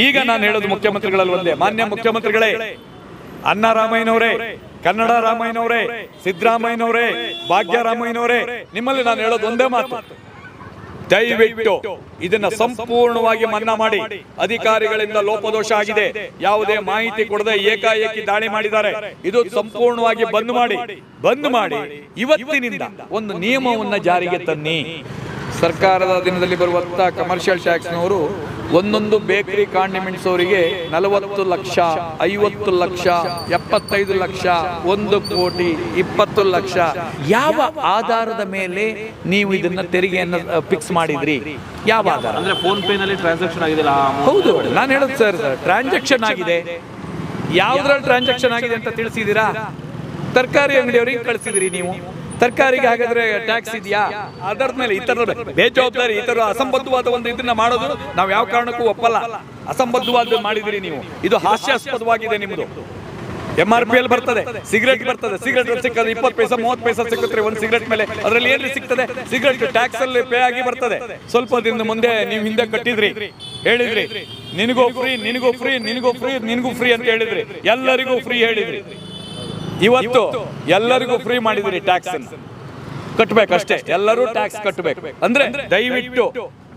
ಈಗ ನಾನು ಹೇಳೋದು ಮುಖ್ಯಮಂತ್ರಿಗಳಲ್ಲಿ ಒಂದೇ, ಮಾನ್ಯ ಮುಖ್ಯಮಂತ್ರಿಗಳೇ, ಅಣ್ಣ ರಾಮಯ್ಯನವರೇ, ಕನ್ನಡ ರಾಮಯ್ಯನವರೇ, ಸಿದ್ದರಾಮಯ್ಯನವರೇ, ಭಾಗ್ಯರಾಮಯ್ಯನವರೇ, ನಿಮ್ಮಲ್ಲಿ ನಾನು ಹೇಳೋದು ಒಂದೇ ಮಾತು, ದಯವಿಟ್ಟು ಇದನ್ನ ಸಂಪೂರ್ಣವಾಗಿ ಮನ್ನಾ ಮಾಡಿ. ಅಧಿಕಾರಿಗಳಿಂದ ಲೋಪದೋಷ ಆಗಿದೆ, ಯಾವುದೇ ಮಾಹಿತಿ ಕೊಡದೆ ಏಕಾಏಕಿ ದಾಳಿ ಮಾಡಿದ್ದಾರೆ. ಇದು ಸಂಪೂರ್ಣವಾಗಿ ಬಂದ್ ಮಾಡಿ ಇವತ್ತಿನಿಂದ ಒಂದು ನಿಯಮವನ್ನ ಜಾರಿಗೆ ತನ್ನಿ. ಸರ್ಕಾರದ ದಿನದಲ್ಲಿ ಬರುವಂತ ಕಮರ್ಷಿಯಲ್ ಟ್ಯಾಕ್ಸ್ನವರು ಒಂದೊಂದು ಬೇಕರಿ ಕಾಂಡಿಮೆಂಟ್ಸ್ ಅವರಿಗೆ 40 ಲಕ್ಷ, 50 ಲಕ್ಷ, 75 ಲಕ್ಷ, 1 ಕೋಟಿ, 20 ಲಕ್ಷ, ಯಾವ ಆಧಾರದ ಮೇಲೆ ನೀವು ಇದನ್ನ ತೆರಿಗೆಯನ್ನು ಫಿಕ್ಸ್ ಮಾಡಿದ್ರಿ? ಯಾವ ಆಧಾರ? ಅಂದ್ರೆ ಫೋನ್ ಪೇ ನಲ್ಲಿ ಟ್ರಾನ್ಸಾಕ್ಷನ್ ಆಗಿದೆ? ಹೌದು, ನಾನು ಹೇಳೋದು ಸರ್, ಟ್ರಾನ್ಸಾಕ್ಷನ್ ಆಗಿದೆ. ಯಾವ್ದ್ರಲ್ಲಿ ಟ್ರಾನ್ಸಾಕ್ಷನ್ ಆಗಿದೆ ಅಂತ ತಿಳಿಸಿದ್ದೀರಾ? ತರಕಾರಿ ಅಂಗಡಿಯವರಿಗೆ ಕಳಿಸಿದಿರಿ ನೀವು. ತರಕಾರಿಗೆ ಹಾಗಾದ್ರೆ ಟ್ಯಾಕ್ಸ್ ಇದೆಯಾ? ಅದರ ಮೇಲೆ ಇತರ ಬೇಜವಾಬ್ದಾರಿ, ಇತರ ಅಸಂಬದ್ಧವಾದ ಒಂದು ಇದನ್ನ ಮಾಡೋದು ನಾವು ಯಾವ ಕಾರಣಕ್ಕೂ ಒಪ್ಪಲ್ಲ. ಅಸಂಬದ್ಧವಾದ ಮಾಡಿದಿರಿ ನೀವು. ಇದು ಹಾಸ್ಯಾಸ್ಪದವಾಗಿದೆ ನಿಮ್ಮದು. MRP ಅಲ್ಲಿ ಬರ್ತದೆ, ಸಿಗರೇಟ್ ಬರ್ತದೆ, ಸಿಗರೇಟ್ ಸಿಕ್ಕದೆ 20 ಪೈಸೆ 30 ಪೈಸೆ ಸಿಕ್ಕುತ್ತೆ ಒಂದು ಸಿಗರೇಟ್ ಮೇಲೆ. ಅದರಲ್ಲಿ ಏನ್ರಿ ಸಿಗ್ತದೆ? ಸಿಗರೇಟ್ ಟ್ಯಾಕ್ಸ್ ಅಲ್ಲಿ ಪೇ ಆಗಿ ಬರ್ತದೆ. ಸ್ವಲ್ಪ ದಿನದ ಮುಂದೆ ನೀವು ಹಿಂದೆ ಕಟ್ಟಿದ್ರಿ, ಹೇಳಿದ್ರಿ ನಿನಗೂ ಫ್ರೀ, ನಿನಗೂ ಫ್ರೀ, ನಿನಗೂ ಫ್ರೀ, ನಿನಗೂ ಫ್ರೀ ಅಂತ ಹೇಳಿದ್ರಿ. ಎಲ್ಲರಿಗೂ ಫ್ರೀ ಹೇಳಿದ್ರಿ. ಇವತ್ತು ಎಲ್ಲರಿಗೂ ಫ್ರೀ ಮಾಡಿದ್ರಿ. ಟ್ಯಾಕ್ಸ್ ಕಟ್ಟಬೇಕಷ್ಟೇ, ಎಲ್ಲರೂ ಟ್ಯಾಕ್ಸ್ ಕಟ್ಟಬೇಕು. ಅಂದ್ರೆ ದಯವಿಟ್ಟು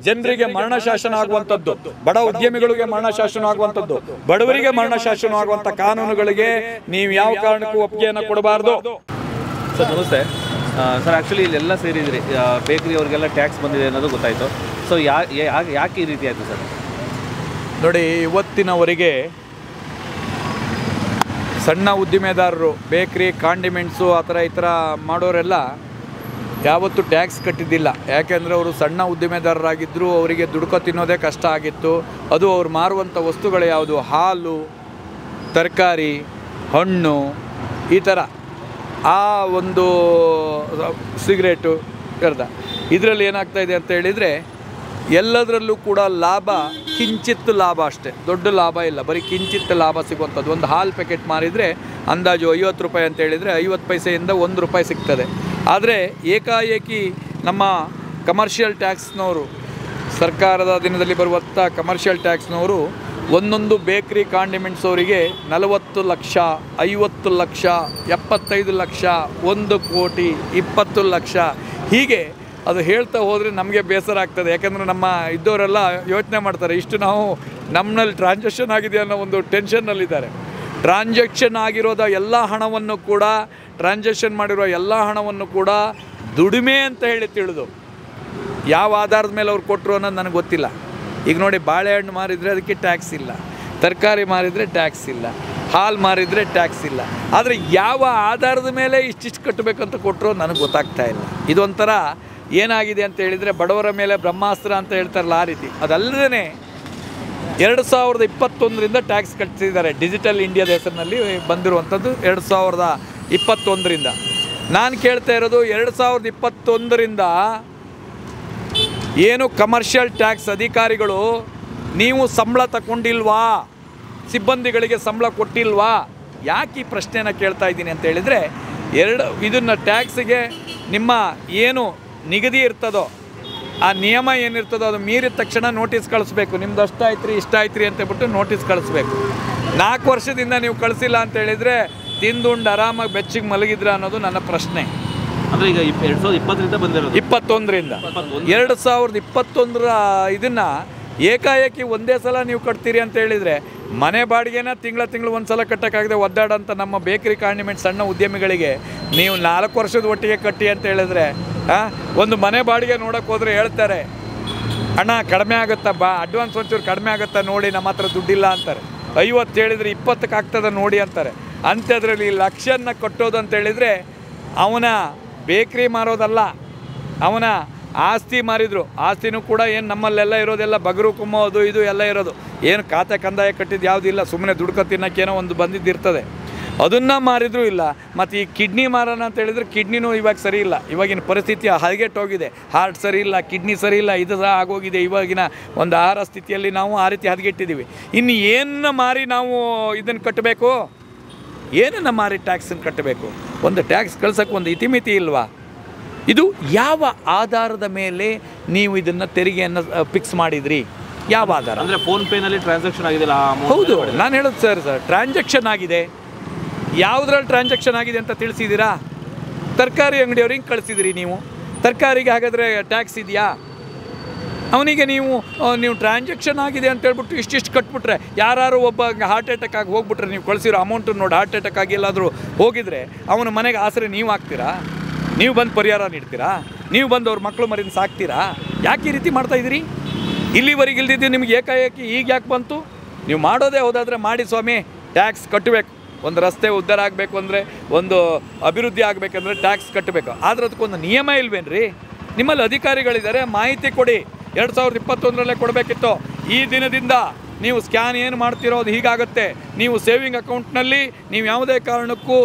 ಜನರಿಗೆ ಮರಣ ಶಾಸನ ಆಗುವಂತದ್ದು, ಬಡ ಉದ್ಯಮಿಗಳಿಗೆ ಮರಣ ಶಾಸನ ಆಗುವಂತದ್ದು, ಬಡವರಿಗೆ ಮರಣ ಶಾಸನ ಆಗುವಂತ ಕಾನೂನುಗಳಿಗೆ ನೀವು ಯಾವ ಕಾರಣಕ್ಕೂ ಒಪ್ಪಿಗೆಯನ್ನು ಕೊಡಬಾರ್ದು. ಸರ್ ನಮಸ್ತೆ ಸರ್, ಆ್ಯಕ್ಚುಲಿ ಇಲ್ಲೆಲ್ಲ ಸೇರಿದ್ರಿ, ಬೇಕರಿ ಅವ್ರಿಗೆಲ್ಲ ಟ್ಯಾಕ್ಸ್ ಬಂದಿದೆ ಅನ್ನೋದು ಗೊತ್ತಾಯಿತು. ಸೊ ಯಾಕೆ ಈ ರೀತಿ ಆಯಿತು ಸರ್? ನೋಡಿ, ಇವತ್ತಿನವರೆಗೆ ಸಣ್ಣ ಉದ್ದಿಮೆದಾರರು, ಬೇಕ್ರಿ, ಕಾಂಡಿಮೆಂಟ್ಸು ಆ ಥರ ಈ ಥರ ಮಾಡೋರೆಲ್ಲ ಯಾವತ್ತೂ ಟ್ಯಾಕ್ಸ್ ಕಟ್ಟಿದ್ದಿಲ್ಲ. ಯಾಕೆಂದರೆ ಅವರು ಸಣ್ಣ ಉದ್ದಿಮೆದಾರರಾಗಿದ್ದರು, ಅವರಿಗೆ ದುಡ್ಕೊ ತಿನ್ನೋದೇ ಕಷ್ಟ ಆಗಿತ್ತು. ಅದು ಅವ್ರು ಮಾರುವಂಥ ವಸ್ತುಗಳು ಯಾವುದು? ಹಾಲು, ತರಕಾರಿ, ಹಣ್ಣು, ಈ ಥರ ಆ ಒಂದು ಸಿಗರೇಟು ಇದರಲ್ಲಿ ಏನಾಗ್ತಾಯಿದೆ ಅಂತ ಹೇಳಿದರೆ ಎಲ್ಲದರಲ್ಲೂ ಕೂಡ ಲಾಭ, ಕಿಂಚಿತ್ತು ಲಾಭ ಅಷ್ಟೇ, ದೊಡ್ಡ ಲಾಭ ಇಲ್ಲ, ಬರೀ ಕಿಂಚಿತ್ತು ಲಾಭ ಸಿಗುವಂಥದ್ದು. ಒಂದು ಹಾಲು ಪ್ಯಾಕೆಟ್ ಮಾರಿದರೆ ಅಂದಾಜು 50 ರೂಪಾಯಿ ಅಂತ ಹೇಳಿದರೆ 50 ಪೈಸೆಯಿಂದ 1 ರೂಪಾಯಿ ಸಿಗ್ತದೆ. ಆದರೆ ಏಕಾಏಕಿ ನಮ್ಮ ಕಮರ್ಷಿಯಲ್ ಟ್ಯಾಕ್ಸ್ನವರು, ಸರ್ಕಾರದ ದಿನದಲ್ಲಿ ಬರುವಂಥ ಕಮರ್ಷಿಯಲ್ ಟ್ಯಾಕ್ಸ್ನವರು ಒಂದೊಂದು ಬೇಕ್ರಿ ಕಾಂಡಿಮೆಂಟ್ಸ್ ಅವರಿಗೆ 40 ಲಕ್ಷ, 50 ಲಕ್ಷ, 75 ಲಕ್ಷ, 1 ಕೋಟಿ, 20 ಲಕ್ಷ, ಹೀಗೆ ಅದು ಹೇಳ್ತಾ ಹೋದರೆ ನಮಗೆ ಬೇಸರ ಆಗ್ತದೆ. ಯಾಕಂದರೆ ನಮ್ಮ ಇದ್ದವರೆಲ್ಲ ಯೋಚನೆ ಮಾಡ್ತಾರೆ, ಇಷ್ಟು ನಾವು ನಮ್ಮಲ್ಲಿ ಟ್ರಾನ್ಸಾಕ್ಷನ್ ಆಗಿದೆ ಅನ್ನೋ ಒಂದು ಟೆನ್ಷನ್ನಲ್ಲಿದ್ದಾರೆ. ಟ್ರಾನ್ಸಾಕ್ಷನ್ ಆಗಿರೋದ ಎಲ್ಲ ಹಣವನ್ನು ಕೂಡ, ಟ್ರಾನ್ಸಾಕ್ಷನ್ ಮಾಡಿರೋ ಎಲ್ಲ ಹಣವನ್ನು ಕೂಡ ದುಡಿಮೆ ಅಂತ ಹೇಳಿ ತಿಳಿದು ಯಾವ ಆಧಾರದ ಮೇಲೆ ಅವ್ರು ಕೊಟ್ಟರು ಅನ್ನೋದು ನನಗೆ ಗೊತ್ತಿಲ್ಲ. ಈಗ ನೋಡಿ, ಬಾಳೆಹಣ್ಣು ಮಾರಿದರೆ ಅದಕ್ಕೆ ಟ್ಯಾಕ್ಸ್ ಇಲ್ಲ, ತರಕಾರಿ ಮಾರಿದರೆ ಟ್ಯಾಕ್ಸ್ ಇಲ್ಲ, ಹಾಲು ಮಾರಿದರೆ ಟ್ಯಾಕ್ಸ್ ಇಲ್ಲ. ಆದರೆ ಯಾವ ಆಧಾರದ ಮೇಲೆ ಇಷ್ಟಿಷ್ಟು ಕಟ್ಟಬೇಕಂತ ಕೊಟ್ಟರು ನನಗೆ ಗೊತ್ತಾಗ್ತಾ ಇಲ್ಲ. ಇದೊಂಥರ ಏನಾಗಿದೆ ಅಂತ ಹೇಳಿದರೆ, ಬಡವರ ಮೇಲೆ ಬ್ರಹ್ಮಾಸ್ತ್ರ ಅಂತ ಹೇಳ್ತಾರಲ್ಲ, ಆ ರೀತಿ. ಅದಲ್ಲದೇ 2021ರಿಂದ ಟ್ಯಾಕ್ಸ್ ಕಟ್ಟಿಸಿದ್ದಾರೆ. ಡಿಜಿಟಲ್ ಇಂಡಿಯಾದ ಹೆಸರಿನಲ್ಲಿ ಬಂದಿರುವಂಥದ್ದು 2021ರಿಂದ. ನಾನು ಕೇಳ್ತಾ ಇರೋದು, 2021ರಿಂದ ಏನು ಕಮರ್ಷಿಯಲ್ ಟ್ಯಾಕ್ಸ್ ಅಧಿಕಾರಿಗಳು ನೀವು ಸಂಬಳ ತಗೊಂಡಿಲ್ವಾ? ಸಿಬ್ಬಂದಿಗಳಿಗೆ ಸಂಬಳ ಕೊಟ್ಟಿಲ್ವಾ? ಯಾಕೆ ಈ ಪ್ರಶ್ನೆನ ಕೇಳ್ತಾ ಇದ್ದೀನಿ ಅಂತ ಹೇಳಿದರೆ, ಇದನ್ನು ಟ್ಯಾಕ್ಸಿಗೆ ನಿಮ್ಮ ಏನು ನಿಗದಿ ಇರ್ತದೋ, ಆ ನಿಯಮ ಏನಿರ್ತದೋ ಅದು ಮೀರಿದ ತಕ್ಷಣ ನೋಟಿಸ್ ಕಳಿಸ್ಬೇಕು. ನಿಮ್ದು ಅಷ್ಟಾಯ್ತು ರೀ, ಇಷ್ಟ ಆಯ್ತು ರೀ ಅಂತೇಳ್ಬಿಟ್ಟು ನೋಟಿಸ್ ಕಳಿಸ್ಬೇಕು. 4 ವರ್ಷದಿಂದ ನೀವು ಕಳಿಸಿಲ್ಲ ಅಂತ ಹೇಳಿದರೆ ತಿಂದುಂಡು ಆರಾಮಾಗಿ ಬೆಚ್ಚಿಗೆ ಮಲಗಿದ್ರ ಅನ್ನೋದು ನನ್ನ ಪ್ರಶ್ನೆ. ಅಂದರೆ ಈಗ 2020ರಿಂದ ಬಂದಿರೋದು, 21ರಿಂದ 2021ರ ಇದನ್ನು ಏಕಾಏಕಿ ಒಂದೇ ಸಲ ನೀವು ಕಟ್ತೀರಿ ಅಂತ ಹೇಳಿದರೆ, ಮನೆ ಬಾಡಿಗೆನ ತಿಂಗಳು ಒಂದು ಸಲ ಕಟ್ಟೋಕ್ಕಾಗದೆ ಒದ್ದಾಡೋಂಥ ನಮ್ಮ ಬೇಕರಿ ಕಾಂಡಿಮೆಂಟ್ ಸಣ್ಣ ಉದ್ಯಮಿಗಳಿಗೆ ನೀವು 4 ವರ್ಷದ ಒಟ್ಟಿಗೆ ಕಟ್ಟಿ ಅಂತ ಹೇಳಿದ್ರೆ, ಒಂದು ಮನೆ ಬಾಡಿಗೆ ನೋಡೋಕೆ ಹೋದರೆ ಹೇಳ್ತಾರೆ, ಅಣ್ಣ ಕಡಿಮೆ ಆಗುತ್ತಾ, ಬಾ ಅಡ್ವಾನ್ಸ್ ಒಂಚೂರು ಕಡಿಮೆ ಆಗುತ್ತಾ ನೋಡಿ, ನಮ್ಮ ಹತ್ರ ದುಡ್ಡಿಲ್ಲ ಅಂತಾರೆ. 50 ಹೇಳಿದರೆ 20ಕ್ಕೆ ಆಗ್ತದೆ ನೋಡಿ ಅಂತಾರೆ. ಅಂಥದ್ರಲ್ಲಿ ಲಕ್ಷನ್ನ ಕಟ್ಟೋದು ಅಂತ ಹೇಳಿದರೆ ಅವನ ಬೇಕ್ರಿ ಮಾರೋದಲ್ಲ, ಅವನ ಆಸ್ತಿ ಮಾರಿದ್ರು. ಆಸ್ತಿನೂ ಕೂಡ ಏನು ನಮ್ಮಲ್ಲೆಲ್ಲ ಇರೋದೆಲ್ಲ ಬಗರು ಕುಮ್ಮೋ ಅದು ಇದು ಎಲ್ಲ ಇರೋದು. ಏನು ಖಾತೆ ಕಂದಾಯ ಕಟ್ಟಿದ್ದು ಯಾವುದಿಲ್ಲ, ಸುಮ್ಮನೆ ದುಡ್ಕೊ ತಿನ್ನೋಕ್ಕೇನೋ ಒಂದು ಬಂದಿದ್ದಿರ್ತದೆ, ಅದನ್ನು ಮಾರಿದ್ರೂ ಇಲ್ಲ. ಮತ್ತು ಈ ಕಿಡ್ನಿ ಮಾರೋಣ ಅಂತ ಹೇಳಿದರೆ ಕಿಡ್ನಿನೂ ಇವಾಗ ಸರಿ ಇಲ್ಲ. ಇವಾಗಿನ ಪರಿಸ್ಥಿತಿ ಹದಗೆಟ್ಟೋಗಿದೆ. ಹಾರ್ಟ್ ಸರಿ ಇಲ್ಲ, ಕಿಡ್ನಿ ಸರಿ ಇಲ್ಲ, ಇದು ಸಹ ಆಗೋಗಿದೆ. ಇವಾಗಿನ ಒಂದು ಆಹಾರ ಸ್ಥಿತಿಯಲ್ಲಿ ನಾವು ಆ ರೀತಿ ಹದಗೆಟ್ಟಿದ್ದೀವಿ. ಇನ್ನು ಏನನ್ನ ಮಾರಿ ನಾವು ಇದನ್ನು ಕಟ್ಟಬೇಕು? ಏನನ್ನು ಮಾರಿ ಟ್ಯಾಕ್ಸನ್ನು ಕಟ್ಟಬೇಕು? ಒಂದು ಟ್ಯಾಕ್ಸ್ ಕಳ್ಸೋಕ್ಕೆ ಒಂದು ಇತಿಮಿತಿ ಇಲ್ವಾ? ಇದು ಯಾವ ಆಧಾರದ ಮೇಲೆ ನೀವು ಇದನ್ನು ತೆರಿಗೆಯನ್ನು ಫಿಕ್ಸ್ ಮಾಡಿದ್ರಿ? ಯಾವ ಆಧಾರ? ಅಂದರೆ ಫೋನ್ಪೇನಲ್ಲಿ ಟ್ರಾನ್ಸಾಕ್ಷನ್ ಆಗಿದೆಯಲ್ಲ? ಹೌದು, ನಾನು ಹೇಳೋದು ಸರ್ ಟ್ರಾನ್ಸಾಕ್ಷನ್ ಆಗಿದೆ. ಯಾವುದ್ರಲ್ಲಿ ಟ್ರಾನ್ಸಾಕ್ಷನ್ ಆಗಿದೆ ಅಂತ ತಿಳಿಸಿದ್ದೀರಾ? ತರಕಾರಿ ಅಂಗಡಿಯವ್ರಿಗೆ ಕಳಿಸಿದಿರಿ ನೀವು. ತರಕಾರಿಗೆ ಹಾಗಾದರೆ ಟ್ಯಾಕ್ಸ್ ಇದೆಯಾ? ಅವನಿಗೆ ನೀವು ಟ್ರಾನ್ಸಾಕ್ಷನ್ ಆಗಿದೆ ಅಂತ ಹೇಳ್ಬಿಟ್ಟು ಇಷ್ಟಿಷ್ಟು ಕಟ್ಬಿಟ್ರೆ, ಯಾರು ಒಬ್ಬ ಹಾರ್ಟ್ ಅಟ್ಯಾಕ್ ಆಗಿ ಹೋಗ್ಬಿಟ್ರೆ, ನೀವು ಕಳಿಸಿರೋ ಅಮೌಂಟನ್ನು ನೋಡಿ ಹಾರ್ಟ್ ಅಟ್ಯಾಕ್ ಆಗಿ ಎಲ್ಲಾದರೂ ಹೋಗಿದ್ರೆ ಅವನ ಮನೆಗೆ ಆಸರೆ ನೀವು ಹಾಕ್ತೀರಾ? ನೀವು ಬಂದು ಪರಿಹಾರ ನೀಡ್ತೀರಾ? ನೀವು ಬಂದು ಅವ್ರ ಮಕ್ಕಳು ಮರಿನ ಸಾಕ್ತೀರಾ? ಯಾಕೆ ಈ ರೀತಿ ಮಾಡ್ತಾಯಿದ್ದೀರಿ? ಇಲ್ಲಿವರೆಗೆ ಇಲ್ದಿದ್ದು ನಿಮ್ಗೆ ಏಕಾಏಕಿ ಈಗ ಯಾಕೆ ಬಂತು? ನೀವು ಮಾಡೋದೇ ಹೋದಾದರೆ ಮಾಡಿ ಸ್ವಾಮಿ, ಟ್ಯಾಕ್ಸ್ ಕಟ್ಟಬೇಕು. ಒಂದು ರಸ್ತೆ ಉದ್ಧಾರ ಆಗಬೇಕು ಅಂದರೆ, ಒಂದು ಅಭಿವೃದ್ಧಿ ಆಗಬೇಕಂದ್ರೆ ಟ್ಯಾಕ್ಸ್ ಕಟ್ಟಬೇಕು. ಆದರೆ ಅದಕ್ಕೊಂದು ನಿಯಮ ಇಲ್ವೇನ್ರಿ? ನಿಮ್ಮಲ್ಲಿ ಅಧಿಕಾರಿಗಳಿದ್ದಾರೆ, ಮಾಹಿತಿ ಕೊಡಿ. 2021ರಲ್ಲೇ ಕೊಡಬೇಕಿತ್ತು. ಈ ದಿನದಿಂದ ನೀವು ಸ್ಕ್ಯಾನ್ ಏನು ಮಾಡ್ತಿರೋ ಅದು ಹೀಗಾಗುತ್ತೆ. ನೀವು ಸೇವಿಂಗ್ ಅಕೌಂಟ್ನಲ್ಲಿ ನೀವು ಯಾವುದೇ ಕಾರಣಕ್ಕೂ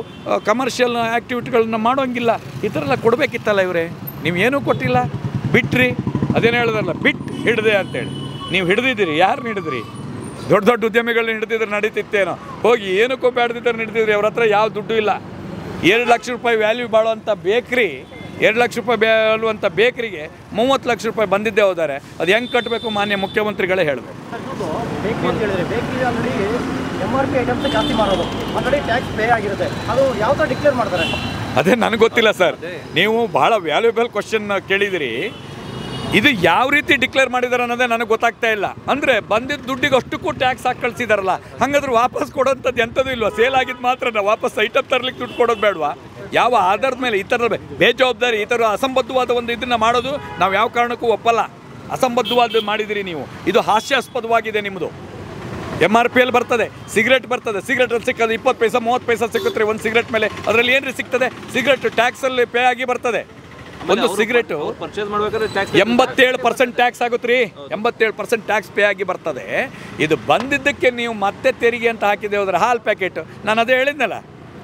ಕಮರ್ಷಿಯಲ್ ಆ್ಯಕ್ಟಿವಿಟಿಗಳನ್ನ ಮಾಡೋಂಗಿಲ್ಲ. ಈ ಥರ ಎಲ್ಲ ಕೊಡಬೇಕಿತ್ತಲ್ಲ ಇವರೇ. ನೀವು ಏನೂ ಕೊಟ್ಟಿಲ್ಲ, ಬಿಟ್ರಿ. ಅದೇನು ಹೇಳಿದ್ರಲ್ಲ, ಹಿಡಿದೆ ಅಂತೇಳಿ. ನೀವು ಹಿಡಿದಿದ್ದೀರಿ. ಯಾರು ಹಿಡಿದ್ರಿ? ದೊಡ್ಡ ದೊಡ್ಡ ಉದ್ಯಮಿಗಳನ್ನ ಹಿಡಿದಿದ್ರೆ ನಡೀತಿತ್ತೇನೋ. ಹೋಗಿ ಏನಕ್ಕೂ ಬೇಡದಿದ್ದರೆ ಹಿಡಿದಿದ್ರಿ. ಅವ್ರ ಹತ್ರ ಯಾವ ದುಡ್ಡು ಇಲ್ಲ. 2 ಲಕ್ಷ ರೂಪಾಯಿ ವ್ಯಾಲ್ಯೂ ಬಾಳುವಂಥ ಬೇಕ್ರಿ, 2 ಲಕ್ಷ ರೂಪಾಯಿ ಬಾಳುವಂಥ ಬೇಕ್ರಿಗೆ 30 ಲಕ್ಷ ರೂಪಾಯಿ ಬಂದಿದ್ದೇ ಹೋದರೆ ಅದು ಹೆಂಗೆ ಕಟ್ಟಬೇಕು? ಮಾನ್ಯ ಮುಖ್ಯಮಂತ್ರಿಗಳೇ ಹೇಳಬೇಕು. ಅದೇ ನನಗೆ ಗೊತ್ತಿಲ್ಲ ಸರ್. ನೀವು ಭಾಳ ವ್ಯಾಲ್ಯೂಬಲ್ ಕ್ವಶನ್ ಕೇಳಿದಿರಿ. ಇದು ಯಾವ ರೀತಿ ಡಿಕ್ಲೇರ್ ಮಾಡಿದ್ದಾರೆ ಅನ್ನೋದೇ ನನಗೆ ಗೊತ್ತಾಗ್ತಾ ಇಲ್ಲ. ಅಂದರೆ ಬಂದಿದ್ದ ದುಡ್ಡಿಗೆ ಅಷ್ಟಕ್ಕೂ ಟ್ಯಾಕ್ಸ್ ಹಾಕಿ ಕಳಿಸಿದಾರಲ್ಲ, ಹಾಗಾದ್ರೆ ವಾಪಸ್ ಕೊಡೋಂಥದ್ದು ಎಂಥದ್ದು ಇಲ್ವಾ? ಸೇಲ್ ಆಗಿದ್ದು ಮಾತ್ರ ವಾಪಸ್ ಐಟಮ್ ತರಲಿಕ್ಕೆ ದುಡ್ಡು ಕೊಡೋದು ಬೇಡವಾ? ಯಾವ ಆಧಾರದ ಮೇಲೆ ಈ ಥರ ಬೇಜವಾಬ್ದಾರಿ, ಈ ಥರ ಅಸಂಬದ್ಧವಾದ ಒಂದು ಇದನ್ನು ಮಾಡೋದು ನಾವು ಯಾವ ಕಾರಣಕ್ಕೂ ಒಪ್ಪಲ್ಲ. ಅಸಂಬದ್ಧವಾದ ಮಾಡಿದಿರಿ ನೀವು. ಇದು ಹಾಸ್ಯಾಸ್ಪದವಾಗಿದೆ ನಿಮ್ಮದು. MRPಯಲ್ಲಿ ಬರ್ತದೆ, ಸಿಗರೇಟ್ ಬರ್ತದೆ. ಸಿಗರೇಟಲ್ಲಿ ಸಿಕ್ಕೋದು 20 ಪೈಸೆ 30 ಪೈಸೆ ಸಿಕ್ಕುತ್ತೆ ಒಂದು ಸಿಗರೇಟ್ ಮೇಲೆ. ಅದರಲ್ಲಿ ಏನ್ರಿ ಸಿಗ್ತದೆ? ಸಿಗರೇಟ್ ಟ್ಯಾಕ್ಸಲ್ಲಿ ಪೇ ಆಗಿ ಬರ್ತದೆ. ಒಂದು ಸಿಗರೇಟು ಪರ್ಚೇಸ್ ಮಾಡಬೇಕಾದ್ರೆ 87% ಟ್ಯಾಕ್ಸ್ ಆಗುತ್ತೆ ರೀ. 87% ಟ್ಯಾಕ್ಸ್ ಪೇ ಆಗಿ ಬರ್ತದೆ. ಇದು ಬಂದಿದ್ದಕ್ಕೆ ನೀವು ಮತ್ತೆ ತೆರಿಗೆ ಅಂತ ಹಾಕಿದೆ ಹೋದ್ರೆ ಹಾಲು ಪ್ಯಾಕೆಟ್, ನಾನು ಅದೇ ಹೇಳಿದ್ನಲ್ಲ,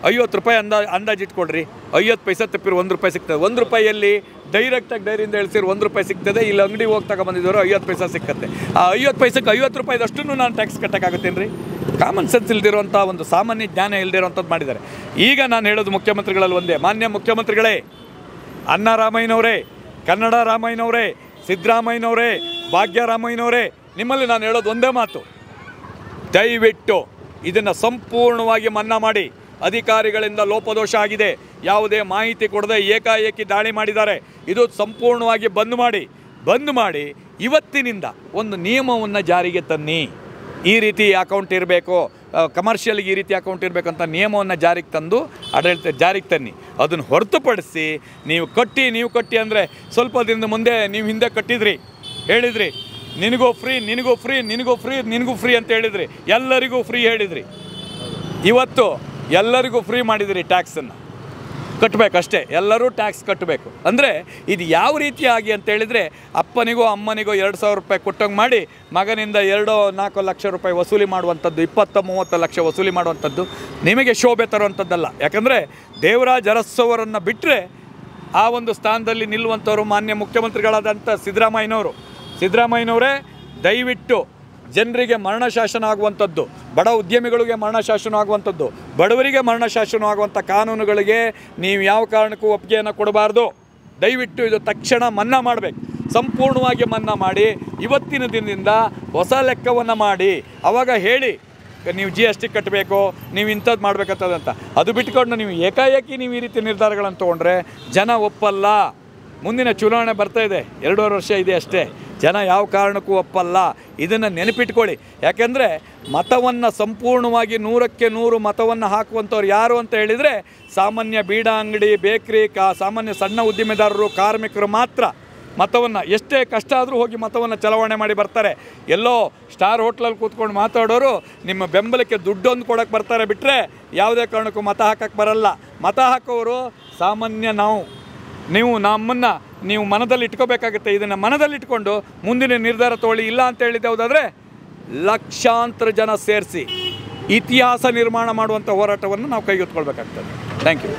50 ರೂಪಾಯಿ ಅಂದಾಜು ಇಟ್ಕೊಡ್ರಿ. 50 ಪೈಸೆ ತಪ್ಪಿರು 1 ರೂಪಾಯಿ ಸಿಗ್ತದೆ. 1 ರೂಪಾಯಿಯಲ್ಲಿ ಡೈರೆಕ್ಟಾಗಿ ಡೈರಿಯಿಂದ ಇಳಿಸಿರು 1 ರೂಪಾಯಿ ಸಿಗ್ತದೆ. ಇಲ್ಲಿ ಅಂಗಡಿ ಹೋಗಿ ತಗೊಂಬಂದಿದ್ದವರು 50 ಪೈಸೆ ಸಿಕ್ಕತ್ತೆ. ಆ 50 ಪೈಸೆಗೆ 50 ರೂಪಾಯಿದಷ್ಟು ನಾನು ಟ್ಯಾಕ್ಸ್ ಕಟ್ಟೋಕ್ಕಾಗುತ್ತೇನು ರೀ? ಕಾಮನ್ ಸೆನ್ಸ್ ಇಲ್ದಿರೋಂಥ, ಒಂದು ಸಾಮಾನ್ಯ ಜ್ಞಾನ ಇಲ್ದಿರೋಂಥದ್ದು ಮಾಡಿದ್ದಾರೆ. ಈಗ ನಾನು ಹೇಳೋದು ಮುಖ್ಯಮಂತ್ರಿಗಳಲ್ಲಿ ಒಂದೇ, ಮಾನ್ಯ ಮುಖ್ಯಮಂತ್ರಿಗಳೇ, ಅನ್ನರಾಮಯ್ಯನವರೇ, ಕನ್ನಡ ರಾಮಯ್ಯನವರೇ, ಸಿದ್ದರಾಮಯ್ಯನವರೇ, ಭಾಗ್ಯರಾಮಯ್ಯನವರೇ, ನಿಮ್ಮಲ್ಲಿ ನಾನು ಹೇಳೋದು ಒಂದೇ ಮಾತು. ದಯವಿಟ್ಟು ಇದನ್ನು ಸಂಪೂರ್ಣವಾಗಿ ಮನ್ನಾ ಮಾಡಿ. ಅಧಿಕಾರಿಗಳಿಂದ ಲೋಪದೋಷ ಆಗಿದೆ. ಯಾವುದೇ ಮಾಹಿತಿ ಕೊಡದೆ ಏಕಾಏಕಿ ದಾಳಿ ಮಾಡಿದ್ದಾರೆ. ಇದು ಸಂಪೂರ್ಣವಾಗಿ ಬಂದ್ ಮಾಡಿ ಇವತ್ತಿನಿಂದ ಒಂದು ನಿಯಮವನ್ನು ಜಾರಿಗೆ ತನ್ನಿ. ಈ ರೀತಿ ಅಕೌಂಟ್ ಇರಬೇಕು, ಕಮರ್ಷಿಯಲ್ಗೆ ಈ ರೀತಿ ಅಕೌಂಟ್ ಇರಬೇಕಂತ ನಿಯಮವನ್ನು ಜಾರಿಗೆ ತಂದು ಜಾರಿಗೆ ತನ್ನಿ. ಅದನ್ನು ಹೊರತುಪಡಿಸಿ ನೀವು ಕಟ್ಟಿ ಅಂದರೆ ಸ್ವಲ್ಪ ದಿನದ ಮುಂದೆ ನೀವು ಹಿಂದೆ ಕಟ್ಟಿದ್ರಿ, ಹೇಳಿದ್ರಿ ನಿನಗೂ ಫ್ರೀ ಅಂತ ಹೇಳಿದ್ರಿ. ಎಲ್ಲರಿಗೂ ಫ್ರೀ ಹೇಳಿದ್ರಿ. ಇವತ್ತು ಎಲ್ಲರಿಗೂ ಫ್ರೀ ಮಾಡಿದಿರಿ. ಟ್ಯಾಕ್ಸನ್ನು ಕಟ್ಟಬೇಕಷ್ಟೇ, ಎಲ್ಲರೂ ಟ್ಯಾಕ್ಸ್ ಕಟ್ಟಬೇಕು. ಅಂದರೆ ಇದು ಯಾವ ರೀತಿಯಾಗಿ ಅಂತೇಳಿದರೆ, ಅಪ್ಪನಿಗೋ ಅಮ್ಮನಿಗೋ 2,000 ರೂಪಾಯಿ ಕೊಟ್ಟಂಗೆ ಮಾಡಿ ಮಗನಿಂದ 2-4 ಲಕ್ಷ ರೂಪಾಯಿ ವಸೂಲಿ ಮಾಡುವಂಥದ್ದು, 20-30 ಲಕ್ಷ ವಸೂಲಿ ಮಾಡುವಂಥದ್ದು ನಿಮಗೆ ಶೋಭೆ ತರುವಂಥದ್ದಲ್ಲ. ಯಾಕಂದರೆ ದೇವರಾಜ್ ಅರಸವರನ್ನು ಬಿಟ್ಟರೆ ಆ ಒಂದು ಸ್ಥಾನದಲ್ಲಿ ನಿಲ್ಲುವಂಥವ್ರು ಮಾನ್ಯ ಮುಖ್ಯಮಂತ್ರಿಗಳಾದಂಥ ಸಿದ್ದರಾಮಯ್ಯನವರೇ, ದಯವಿಟ್ಟು ಜನರಿಗೆ ಮರಣ ಶಾಸನ ಆಗುವಂಥದ್ದು, ಬಡ ಉದ್ಯಮಿಗಳಿಗೆ ಮರಣ ಶಾಸನ ಆಗುವಂಥದ್ದು, ಬಡವರಿಗೆ ಮರಣ ಶಾಸನ ಆಗುವಂಥ ಕಾನೂನುಗಳಿಗೆ ನೀವು ಯಾವ ಕಾರಣಕ್ಕೂ ಒಪ್ಪಿಗೆಯನ್ನು ಕೊಡಬಾರ್ದು. ದಯವಿಟ್ಟು ಇದು ತಕ್ಷಣ ಮನ್ನಾ ಮಾಡಬೇಕು. ಸಂಪೂರ್ಣವಾಗಿ ಮನ್ನಾ ಮಾಡಿ ಇವತ್ತಿನ ದಿನದಿಂದ ಹೊಸ ಲೆಕ್ಕವನ್ನು ಮಾಡಿ ಆವಾಗ ಹೇಳಿ ನೀವು GST ಕಟ್ಟಬೇಕು, ನೀವು ಇಂಥದ್ದು ಮಾಡಬೇಕಂತದಂತ. ಅದು ಬಿಟ್ಕೊಂಡು ನೀವು ಏಕಾಏಕಿ ನೀವು ಈ ರೀತಿ ನಿರ್ಧಾರಗಳನ್ನು ತೊಗೊಂಡ್ರೆ ಜನ ಒಪ್ಪಲ್ಲ. ಮುಂದಿನ ಚುನಾವಣೆ ಬರ್ತಾ ಇದೆ, 2.5 ವರ್ಷ ಇದೆ ಅಷ್ಟೇ. ಜನ ಯಾವ ಕಾರಣಕ್ಕೂ ಒಪ್ಪಲ್ಲ. ಇದನ್ನು ನೆನಪಿಟ್ಕೊಳ್ಳಿ. ಯಾಕೆಂದರೆ ಮತವನ್ನು ಸಂಪೂರ್ಣವಾಗಿ 100ಕ್ಕೆ 100 ಮತವನ್ನು ಹಾಕುವಂಥವ್ರು ಯಾರು ಅಂತ ಹೇಳಿದರೆ ಸಾಮಾನ್ಯ ಬೀಡಾ ಅಂಗಡಿ, ಬೇಕ್ರಿ, ಸಾಮಾನ್ಯ ಸಣ್ಣ ಉದ್ದಿಮೆದಾರರು, ಕಾರ್ಮಿಕರು ಮಾತ್ರ ಮತವನ್ನು, ಎಷ್ಟೇ ಕಷ್ಟ ಆದರೂ ಹೋಗಿ ಮತವನ್ನು ಚಲಾವಣೆ ಮಾಡಿ ಬರ್ತಾರೆ. ಎಲ್ಲೋ ಸ್ಟಾರ್ ಹೋಟ್ಲಲ್ಲಿ ಕೂತ್ಕೊಂಡು ಮಾತಾಡೋರು ನಿಮ್ಮ ಬೆಂಬಲಕ್ಕೆ ದುಡ್ಡೊಂದು ಕೊಡೋಕ್ಕೆ ಬರ್ತಾರೆ ಬಿಟ್ಟರೆ ಯಾವುದೇ ಕಾರಣಕ್ಕೂ ಮತ ಹಾಕಕ್ಕೆ ಬರಲ್ಲ. ಮತ ಹಾಕೋರು ಸಾಮಾನ್ಯ ನೀವು ನಮ್ಮನ್ನು ನೀವು ಮನದಲ್ಲಿ ಇಟ್ಕೋಬೇಕಾಗುತ್ತೆ. ಇದನ್ನು ಮನದಲ್ಲಿಟ್ಕೊಂಡು ಮುಂದಿನ ನಿರ್ಧಾರ ತಗೊಳ್ಳಿ. ಇಲ್ಲ ಅಂತ ಹೇಳಿದ್ದೆ ಹೋದಾದರೆ ಲಕ್ಷಾಂತರ ಜನ ಸೇರಿಸಿ ಇತಿಹಾಸ ನಿರ್ಮಾಣ ಮಾಡುವಂಥ ಹೋರಾಟವನ್ನು ನಾವು ಕೈಗೆತ್ತಿಕೊಳ್ಬೇಕಾಗ್ತದೆ. Thank you.